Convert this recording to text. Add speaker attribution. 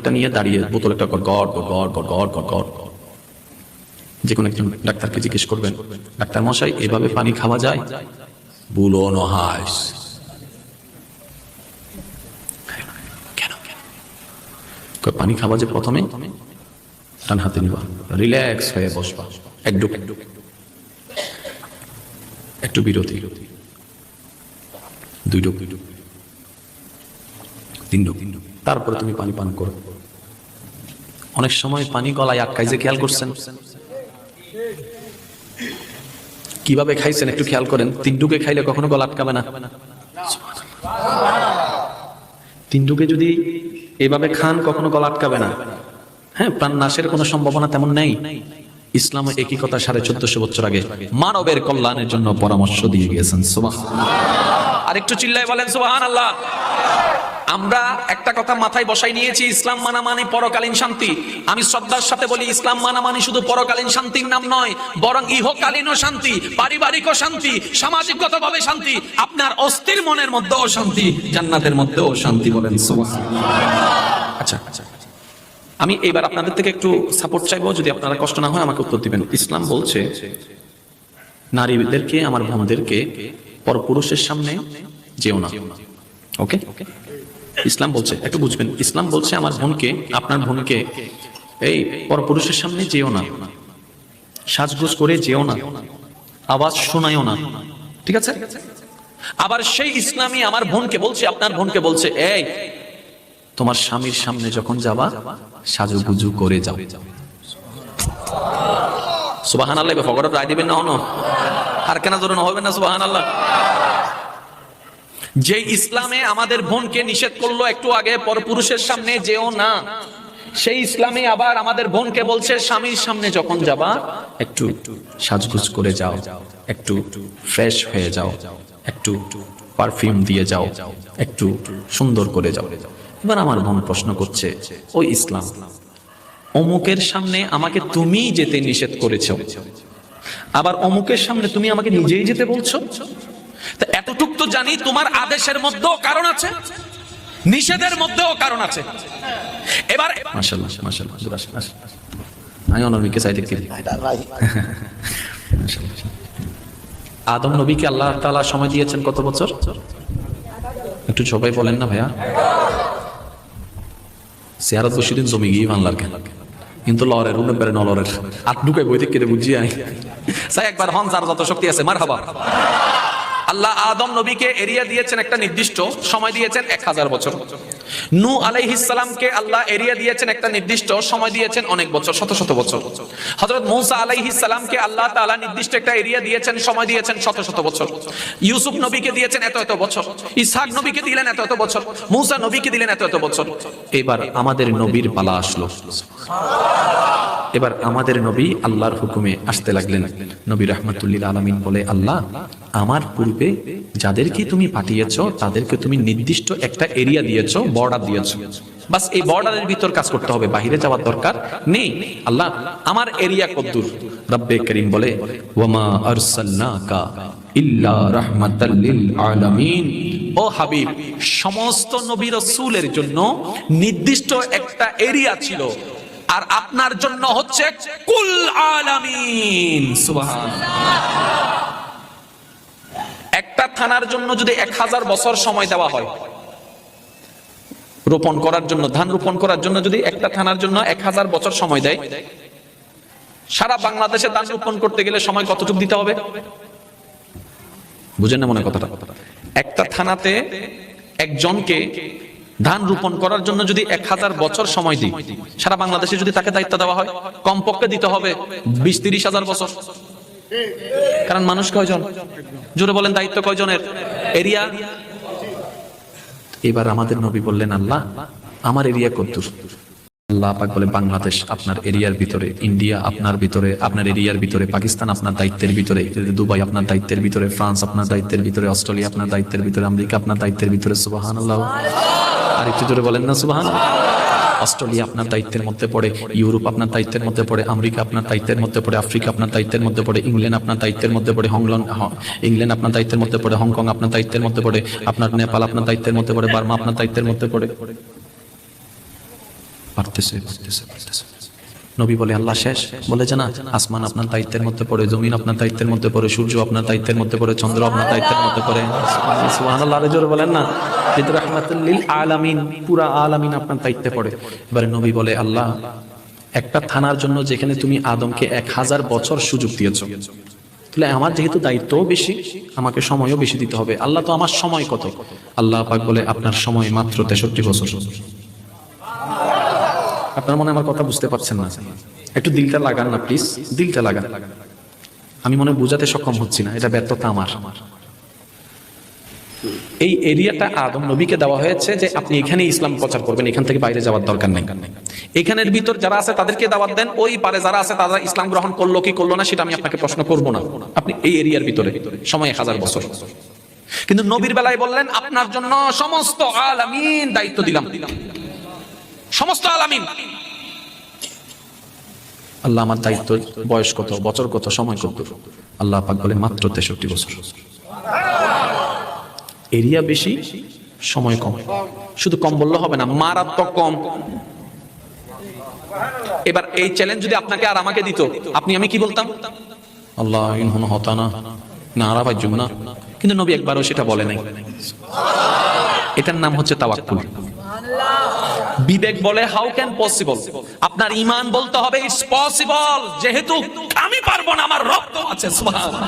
Speaker 1: টনিকটা নিয়ে দাঁড়িয়ে বোতল একটা গড় গড় গড় গড় গড় গড় গড়। যে কোনো একজন ডাক্তারকে জিজ্ঞেস করবেন, ডাক্তার মশাই এভাবে পানি খাওয়া যায়? বুলো নহাস। কেন? পানি খাওয়া যে প্রথমে ডান হাতে নিবা, রিল্যাক্স হয়ে বসবা, একটু বিরতি, 2 ডুব, 3 ডুব, তারপরে তুমি পানি পান করো। অনেক সময় পানি গলায় আটকায় যে, খেয়াল করছেন? কিভাবে খাইছেন একটু খেয়াল করেন। 3 ডুবে খাইলে কখনো গলা আটকাবে না। 3 ডুবে যদি এভাবে খান কখনো গলা আটকাবে না। হ্যাঁ, প্রাণ নাশের কোনো সম্ভাবনা তেমন নেই। ইসলাম একই কথা 1450 বছর আগে মানবের কল্যাণের জন্য পরামর্শ দিয়ে গিয়েছেন। সুবহানাল্লাহ। আর একটু চিল্লায় বলেন সুবহানাল্লাহ। আমরা একটা কথা মাথায় বসাই নিয়েছি, ইসলাম মানা মানে পরকালীন শান্তি। আমি শ্রদ্ধার সাথে বলি, ইসলাম মানা মানে শুধু পরকালীন শান্তির নাম নয়, বরং ইহকালীনও শান্তি, পারিবারিকও শান্তি, সামাজিকগতভাবে শান্তি, আপনার অস্থির মনের মধ্যেও শান্তি, জান্নাতের মধ্যেও শান্তি। বলেন সুবহানাল্লাহ। আচ্ছা, আমি এবার আপনাদের থেকে একটু সাপোর্ট চাইবো, যদি আপনারা কষ্ট না হয় আমাকে উত্তর দিবেন। ইসলাম বলছে নারীদেরকে, আমার বোনদেরকে পরপুরুষের সামনে যেও না। ওকে, ইসলাম বলছে, একটু বুঝবেন, ইসলাম বলছে আমার বোনকে, আপনার বোনকে এই পরপুরুষের সামনে যেও না, সাজগোজ করে যেও না, আওয়াজ শোনায়ও না। ঠিক আছে? আবার সেই ইসলামই আমার বোনকে বলছে, আপনার বোনকে বলছে, এই তোমার স্বামীর সামনে যখন যাবা সাজুগুজু করে যাও। সুবহানাল্লাহ। ফগরের রায় দিবেন না হনো, আর কেন ধরুন হবে না? সুবহানাল্লাহ। যে ইসলামে আমাদের বোনকে নিষেধ করলো একটু আগে পরপুরুষের সামনে যেও না, সেই ইসলামে আবার আমাদের বোনকে বলছে স্বামীর সামনে যখন যাবা একটু সাজগুজ করে যাও, একটু ফ্রেশ হয়ে যাও, একটু পারফিউম দিয়ে যাও, একটু সুন্দর করে যাও। এবার আমার বোন প্রশ্ন করছে, ওই ইসলাম, অমুকের সামনে আমাকে তুমি যেতে নিষেধ করেছো, আবার অমুকের সামনে তুমি আমাকে নিজেই যেতে বলছো। এতটুক তো জানি, তোমার আদেশের মধ্যেও কারণ আছে, নিষেধের মধ্যেও কারণ আছে। এবার মাশাআল্লাহ মাশাআল্লাহ আমি অনমিকে চাই দেখি। আদম নবীকে আল্লাহ তাআলা সময় দিয়েছেন কত বছর? একটু সবাই বলেন না ভাইয়া। সিয়ারত বসিদিন জমি গিয়ে বাংলার কেন, কিন্তু লরের উন্নত বেড়ে নলরের আট ঢুকে বই থেকে বুঝিয়ে আনি চাই একবার হন, যার যত শক্তি আছে মারহাবা। আল্লাহ আদম নবীকে এরিয়া দিয়েছেন একটা নির্দিষ্ট সময়, দিয়েছেন 1000 বছর। নূহ আলাইহিস সালামকে আল্লাহ এরিয়া দিয়েছেন একটা নির্দিষ্ট সময়, দিয়েছেন অনেক বছর, শত শত বছর। হযরত মূসা আলাইহিস সালামকে আল্লাহ তাআলা নির্দিষ্ট একটা এরিয়া দিয়েছেন, সময় দিয়েছেন শত শত বছর। ইউসুফ নবীকে দিয়েছেন এত এত বছর, ইসহাক নবীকে দিলেন এত এত বছর, মূসা নবীকে দিলেন এত এত বছর। এবার আমাদের নবীর পালা আসলো। এবার আমাদের নবী আল্লাহর হুকুমে আসতে লাগলেন। নবী রাহমাতুল লিল আলামিন বলে, আল্লাহ আমার পূর্বে যাদেরকে তুমি পাঠিয়েছো তাদেরকে তুমি নির্দিষ্ট একটা এরিয়া দিয়েছো, বর্ডার দিয়েছো, বাস এই বর্ডারের ভিতর কাজ করতে হবে, বাইরে যাওয়ার দরকার নেই। আল্লাহ আমার এরিয়া কদ্দুর? রব্বে করিম বলে, ওয়ামা আরসালনাকা ইল্লা রাহমাতাল লিল আলামিন। ও হাবিব, সমস্ত নবী রাসূলের জন্য নির্দিষ্ট একটা এরিয়া ছিল, আর আপনার জন্য হচ্ছে কুল আলামিন। সুবহানাল্লাহ। একটা থানার জন্য যদি 1000 বছর সময় দেওয়া হয় রোপণ করার জন্য, ধান রোপণ করার জন্য যদি একটা থানার জন্য 1000 বছর সময় দেয়, সারা বাংলাদেশে ধান রোপণ করতে গেলে সময় কতটুকু দিতে হবে? বুঝেন না মনে কথাটা? একটা থানাতে একজনকে ধান রোপণ করার জন্য যদি 1000 বছর সময় দিই, সারা বাংলাদেশে যদি তাকে দায়িত্ব দেওয়া হয়, কমপক্ষে দিতে হবে 20-30 হাজার বছর। কারণ মানুষ কয়জন? জোরে বলেন, দায়িত্ব কয়জনের? এরিয়া। এবার আমাদের নবী বললেন, আল্লাহ আমার এরিয়া কতদূর? আল্লাহ পাক বলে, বাংলাদেশ আপনার এরিয়ার ভিতরে, ইন্ডিয়া আপনার ভিতরে, আপনার এরিয়ার ভিতরে, পাকিস্তান আপনার দায়িত্বের ভিতরে, দুবাই আপনার দায়িত্বের ভিতরে, ফ্রান্স আপনার দায়িত্বের ভিতরে, অস্ট্রেলিয়া আপনার দায়িত্বের ভিতরে, আমেরিকা আপনার দায়িত্বের ভিতরে। সুবহানাল্লাহ। আর একটু জোরে বলেন না সুবহানাল্লাহ। অস্ট্রেলিয়া আপনার দায়িত্বের মধ্যে পড়ে, ইউরোপ আপনার দায়িত্বের মধ্যে পড়ে, আমেরিকা আপনার দায়িত্বের মধ্যে পড়ে, আফ্রিকা আপনার দায়িত্বের মধ্যে পড়ে, ইংল্যান্ড আপনার দায়িত্বের মধ্যে পড়ে, ইংল্যান্ড আপনার দায়িত্বের মধ্যে পড়ে, হংকং আপনার দায়িত্বের মধ্যে পড়ে, আপনার নেপাল আপনার দায়িত্বের মধ্যে পড়ে, বার্মা আপনার দায়িত্বের মধ্যে পড়ে। বাড়তেছে বাড়তেছে বাড়তেছে। নবী বলে আল্লাহ শেষ? বলে যে না, আসমান আপনার দায়িত্বের মধ্যে পড়ে, জমিন আপনার দায়িত্বের মধ্যে পড়ে, সূর্য আপনার দায়িত্বের মধ্যে পড়ে, চন্দ্র আপনার দায়িত্বের মধ্যে পড়ে। সুবহানাল্লাহ, আরো জোরে বলেন না। যেহেতু রাহমাতুল লিল আলামিন, পুরা আলামিন আপনার দায়িত্বে পড়ে। এবারে নবী বলে আল্লাহ, একটা থানার জন্য যেখানে তুমি আদমকে 1000 বছর সুযোগ দিয়েছো, তাহলে আমার যেহেতু দায়িত্ব বেশি, আমাকে সময়ও বেশি দিতে হবে। আল্লাহ তো আমার সময় কত? আল্লাহ পাক বলে আপনার সময় মাত্র 63 বছর। আপনার মনে আমার কথা বুঝতে পারছেন না? একটু দিলটা লাগান না প্লিজ, দিলটা লাগান। আমি মনে বুঝাতে সক্ষম হচ্ছি না, এটা ব্যর্থতা আমার। এই এরিয়াটা আদম নবীকে দেওয়া হয়েছে যে আপনি এখানে ইসলাম প্রচার করবেন, এখান থেকে বাইরে যাওয়ার দরকার নেই। এখানের ভিতর যারা আছে তাদেরকে দাওয়াত দেন, ওই পারে যারা আছে তারা ইসলাম গ্রহণ করলো কি করলো না সেটা আমি আপনাকে প্রশ্ন করব না। আপনি এই এরিয়ার ভিতরে, সময় 1000 বছর। কিন্তু নবীর বেলায় বললেন আপনার জন্য সমস্ত আলামিন দায়িত্ব দিলাম, সমস্ত আলামিন। আল্লাহ আমার দায়িত্ব বয়স কত, বছর কত, সময় কত? আল্লাহ পাক বলে মাত্র 63 বছর। এরিয়া বেশি, সময় কম। শুধু কম বললে হবে না, মারাত্মক কম। এবার এই চ্যালেঞ্জ যদি আপনাকে আর আমাকে দিত, আপনি আমি কি বলতাম? আল্লাহ ইনহুন হতানা না আরাবাজুম না। কিন্তু নবী একবারও সেটা বলে নাই। এটার নাম হচ্ছে তাওয়াক্কুল। বিবেক বলে হাউ ক্যান পসিবল। আপনার ঈমান বলতে হবে ইটস পসিবল, যেহেতু আমি পারবো না, আমার রব তো আছে। সুবহানাল্লাহ।